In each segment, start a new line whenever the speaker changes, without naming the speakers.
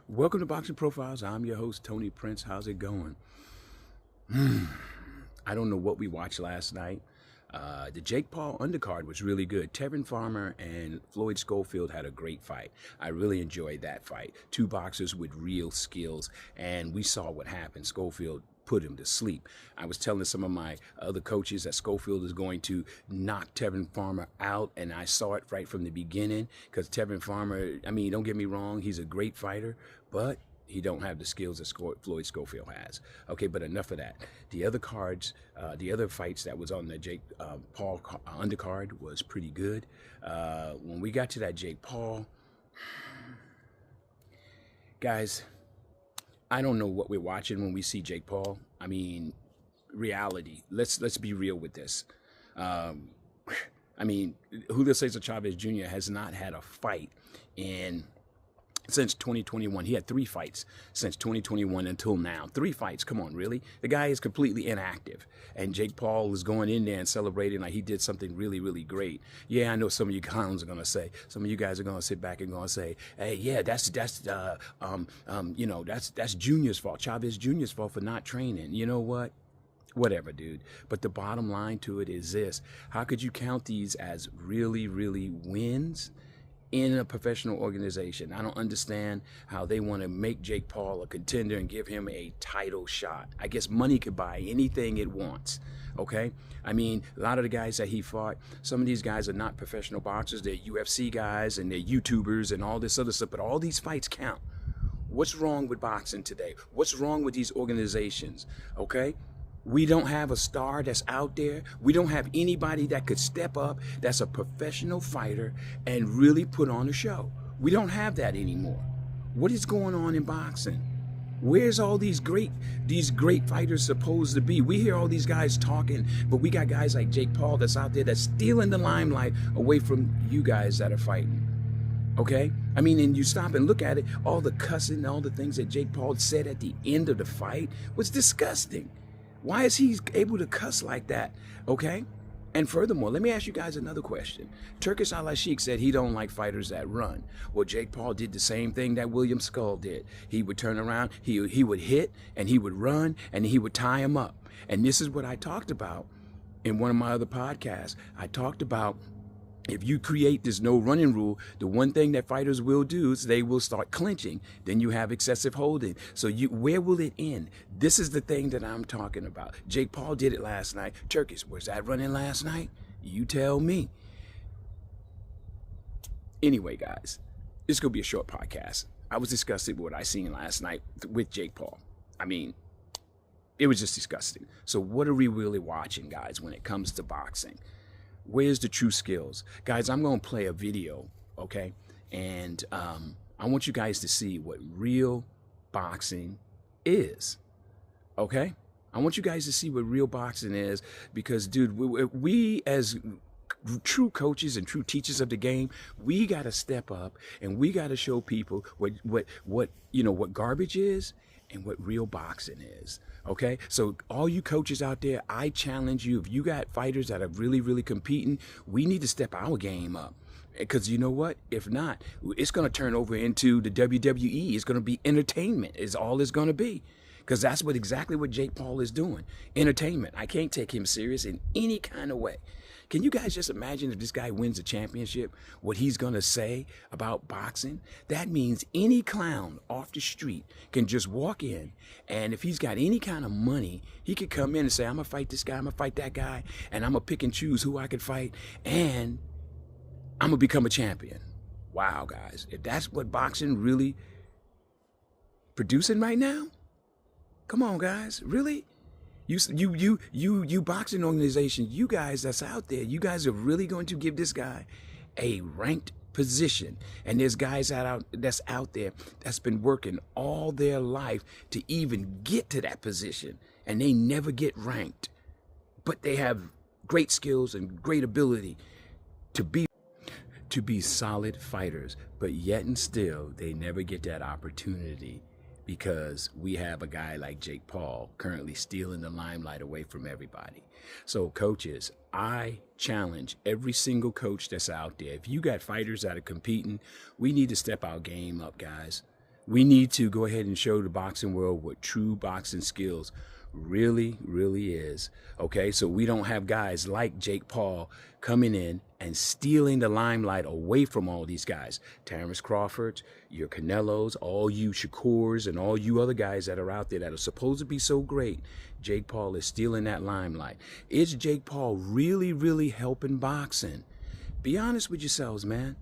Welcome to Boxing Profiles. I'm your host, Tony Prince. How's it going? I don't know what we watched last night. The Jake Paul undercard was really good. Tevin Farmer and Floyd Schofield had a great fight. I really enjoyed that fight. Two boxers with real skills, and we saw what happened. Schofield put him to sleep. I was telling some of my other coaches that Schofield is going to knock Tevin Farmer out, and I saw it right from the beginning because Tevin Farmer, I mean, don't get me wrong, he's a great fighter, but he don't have the skills that Floyd Schofield has. Okay, but enough of that. The other cards, the other fights that was on the Jake Paul undercard was pretty good. When we got to that Jake Paul, guys, I don't know what we're watching when we see Jake Paul. I mean, reality. Let's be real with this. I mean, Julio Cesar Chavez Jr. has not had a fight since 2021. He had 3 fights since 2021 until now. 3 fights. Come on, really? The guy is completely inactive. And Jake Paul is going in there and celebrating like he did something really, really great. Yeah, I know some of you clowns are going to say, some of you guys are going to sit back and going to say, hey, yeah, that's Junior's fault. Chavez Jr.'s fault for not training. You know what? Whatever, dude. But the bottom line to it is this. How could you count these as really, really wins in a professional organization? I don't understand how they want to make Jake Paul a contender and give him a title shot. I guess money could buy anything it wants, okay? I mean, a lot of the guys that he fought, some of these guys are not professional boxers. They're UFC guys and they're YouTubers and all this other stuff, but all these fights count. What's wrong with boxing today? What's wrong with these organizations, okay? We don't have a star that's out there. We don't have anybody that could step up that's a professional fighter and really put on a show. We don't have that anymore. What is going on in boxing? Where's all these great fighters supposed to be? We hear all these guys talking, but we got guys like Jake Paul that's out there that's stealing the limelight away from you guys that are fighting. Okay? I mean, and you stop and look at it, all the cussing, all the things that Jake Paul said at the end of the fight was disgusting. Why is he able to cuss like that? Okay? And furthermore, let me ask you guys another question. Turkish Al-Sheikh said he don't like fighters that run. Well, Jake Paul did the same thing that William Skull did. He would turn around, he would hit, and he would run, and he would tie him up. And this is what I talked about in one of my other podcasts. I talked about if you create this no running rule, the one thing that fighters will do is they will start clinching. Then you have excessive holding. So where will it end? This is the thing that I'm talking about. Jake Paul did it last night. Turkish, was that running last night? You tell me. Anyway, guys, this is going to be a short podcast. I was disgusted with what I seen last night with Jake Paul. I mean, it was just disgusting. So what are we really watching, guys, when it comes to boxing? Where's the true skills? Guys, I'm going to play a video, okay? And I want you guys to see what real boxing is, okay? I want you guys to see what real boxing is because, dude, we as true coaches and true teachers of the game, we got to step up and we got to show people what garbage is and what real boxing is. Okay, so all you coaches out there, I challenge you, if you got fighters that are really, really competing, we need to step our game up. Because you know what? If not, it's going to turn over into the WWE. It's going to be entertainment is all it's going to be. Because that's exactly what Jake Paul is doing. Entertainment. I can't take him serious in any kind of way. Can you guys just imagine if this guy wins the championship, what he's going to say about boxing? That means any clown off the street can just walk in, and if he's got any kind of money, he could come in and say, I'm going to fight this guy, I'm going to fight that guy, and I'm going to pick and choose who I could fight, and I'm going to become a champion. Wow, guys. If that's what boxing really producing right now, come on, guys. Really? You boxing organization, you guys that's out there, you guys are really going to give this guy a ranked position. And there's guys that's out there that's been working all their life to even get to that position, and they never get ranked. But they have great skills and great ability to be solid fighters, but yet and still they never get that opportunity. Because we have a guy like Jake Paul currently stealing the limelight away from everybody. So coaches, I challenge every single coach that's out there. If you got fighters that are competing, we need to step our game up, guys. We need to go ahead and show the boxing world what true boxing skills really, really is. Okay, so we don't have guys like Jake Paul coming in and stealing the limelight away from all these guys. Terrence Crawford, your Canelos, all you Shakurs, and all you other guys that are out there that are supposed to be so great. Jake Paul is stealing that limelight. Is Jake Paul really, really helping boxing? Be honest with yourselves, man.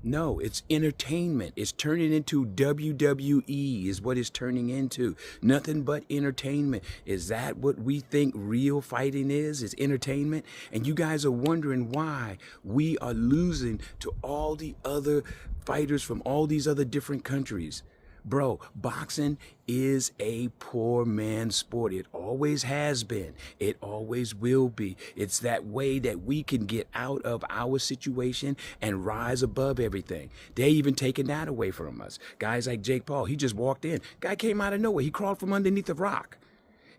No, it's entertainment. It's turning into WWE is what it's turning into. Nothing but entertainment. Is that what we think real fighting is? Is entertainment? And you guys are wondering why we are losing to all the other fighters from all these other different countries. Bro, boxing is a poor man's sport. It always has been. It always will be. It's that way that we can get out of our situation and rise above everything. They even taking that away from us. Guys like Jake Paul, he just walked in. Guy came out of nowhere. He crawled from underneath a rock.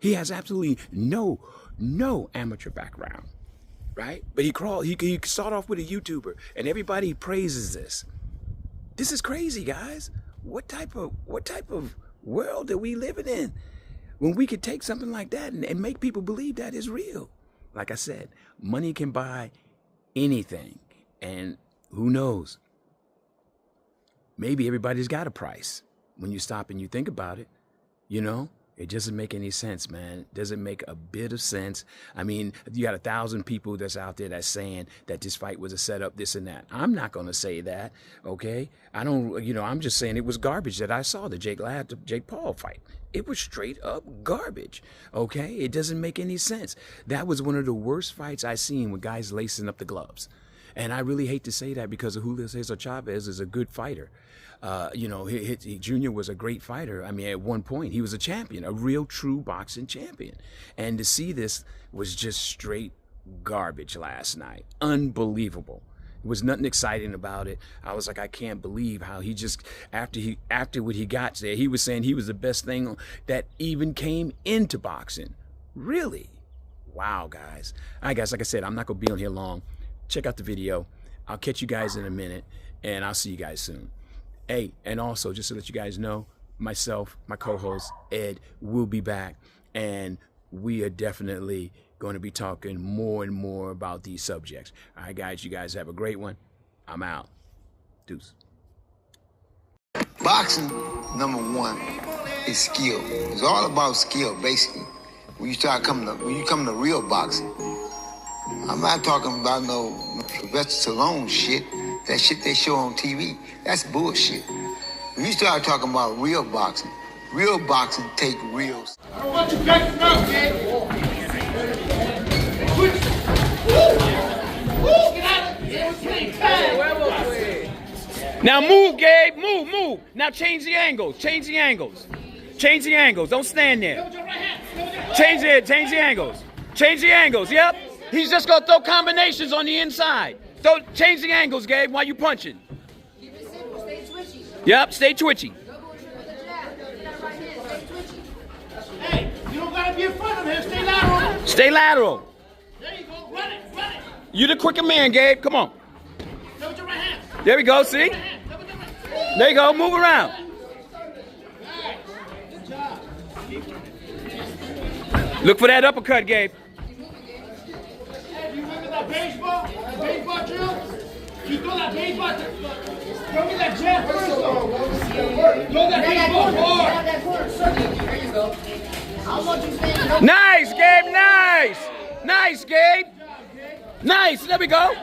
He has absolutely no amateur background, right? But he started off with a YouTuber, and everybody praises this. This is crazy, guys. What type of world are we living in when we could take something like that and make people believe that is real? Like I said, money can buy anything, and who knows? Maybe everybody's got a price when you stop and you think about it, you know? It doesn't make any sense, man. It doesn't make a bit of sense. I mean, you got 1,000 people that's out there that's saying that this fight was a setup, this and that. I'm not going to say that, okay? I'm just saying it was garbage that I saw the Jake Paul fight. It was straight up garbage, okay? It doesn't make any sense. That was one of the worst fights I seen with guys lacing up the gloves. And I really hate to say that because Julio Cesar Chavez is a good fighter. Junior was a great fighter. I mean, at one point, he was a champion, a real, true boxing champion. And to see this was just straight garbage last night. Unbelievable. There was nothing exciting about it. I was like, I can't believe how he just, after what he got there, he was saying he was the best thing that even came into boxing. Really? Wow, guys. All right, guys, like I said, I'm not going to be on here long. Check out the video. I'll catch you guys in a minute, and I'll see you guys soon. Hey, and also, just to let you guys know, myself, my co-host, Ed, will be back, and we are definitely going to be talking more and more about these subjects. All right, guys, you guys have a great one. I'm out. Deuce.
Boxing, number one, is skill. It's all about skill, basically. When you come to real boxing, I'm not talking about no Sylvester Stallone shit. That shit they show on TV, that's bullshit. When you start talking about real boxing take real.
I don't want you backing up, man.
Now move, Gabe. Move. Now change the angles. Change the angles. Don't stand there. Change the angles. Change the angles. Yep. He's just gonna throw combinations on the inside. Change the angles, Gabe, while you punching.
Keep it simple, stay twitchy.
Yep, stay twitchy.
Hey, you don't gotta be in front of him. Stay lateral.
Stay lateral.
There you go. Run it.
You the quicker man, Gabe. Come on.
Go with your right hand.
There we go, see? There you go, move around.
Good job.
Look for that uppercut, Gabe.
Hey, do you remember that baseball? The baseball drill? You throw that baseball drill. Throw me that jab first. Throw that baseball hard.
There you go. I don't want you standing.
Nice, Gabe, nice. Nice, Gabe. Nice, there we go.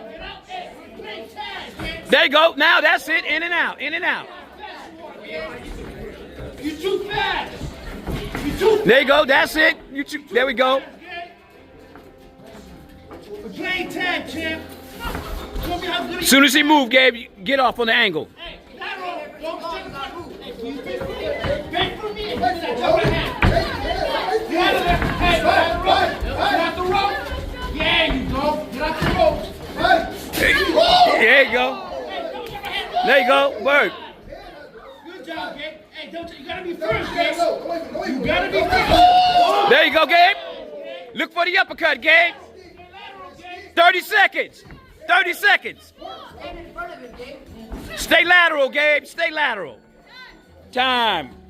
There you go. Now that's it. In and out.
You too fast.
There you go. That's it. There we go.
Game tag, champ. Show me how good.
As soon as he moved, Gabe, get off on the angle.
Hey, lateral. Don't step in my move. Hey, can you bend for me and give me that jump right hand. Get out of there. Hey, get out the rope. Yeah, you go. Get out the rope.
There you go. There you go. Word.
Good job, Gabe. Hey, you gotta be first, Gabe. You gotta be first.
There you go, Gabe. Look for the uppercut, Gabe. 30 seconds. 30 seconds.
Stand in front of him, Gabe.
Stay lateral, Gabe. Stay lateral. Time.